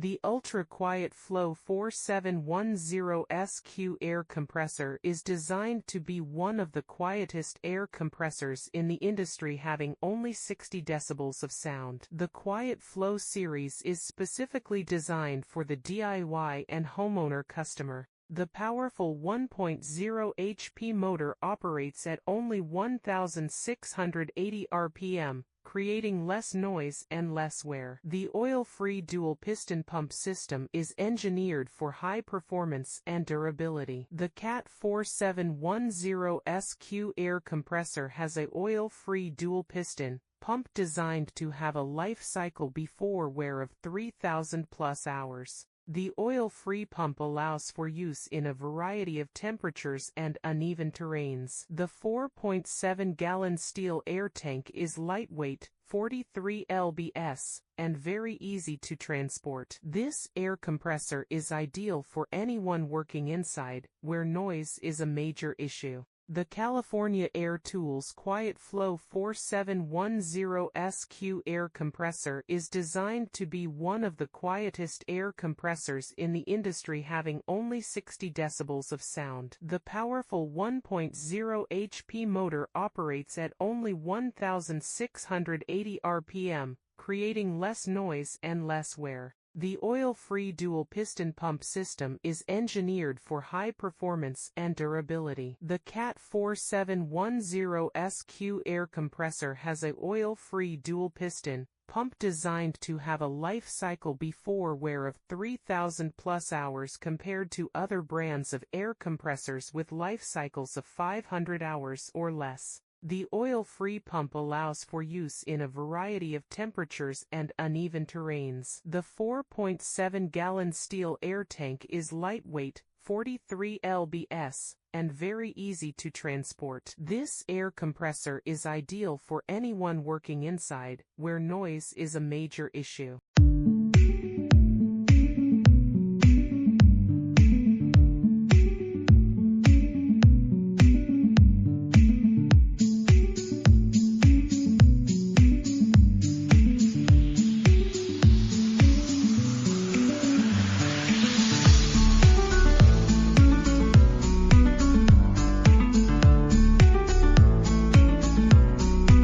The ultra-quiet flow 4710SQ air compressor is designed to be one of the quietest air compressors in the industry, having only 60 decibels of sound. The Quiet Flow series is specifically designed for the DIY and homeowner customer. The powerful 1.0 HP motor operates at only 1,680 RPM, creating less noise and less wear. The oil-free dual-piston pump system is engineered for high performance and durability. The CAT 4710SQ air compressor has a oil-free dual-piston pump designed to have a life cycle before wear of 3,000 plus hours. The oil-free pump allows for use in a variety of temperatures and uneven terrains. The 4.7-gallon steel air tank is lightweight, 43 lbs, and very easy to transport. This air compressor is ideal for anyone working inside, where noise is a major issue. The California Air Tools Quiet Flow 4710SQ air compressor is designed to be one of the quietest air compressors in the industry, having only 60 decibels of sound. The powerful 1.0 HP motor operates at only 1,680 RPM, creating less noise and less wear. The oil-free dual-piston pump system is engineered for high performance and durability. The CAT 4710SQ air compressor has a oil-free dual-piston pump designed to have a life cycle before wear of 3,000 plus hours, compared to other brands of air compressors with life cycles of 500 hours or less. The oil-free pump allows for use in a variety of temperatures and uneven terrains. The 4.7-gallon steel air tank is lightweight, 43 lbs, and very easy to transport. This air compressor is ideal for anyone working inside, where noise is a major issue.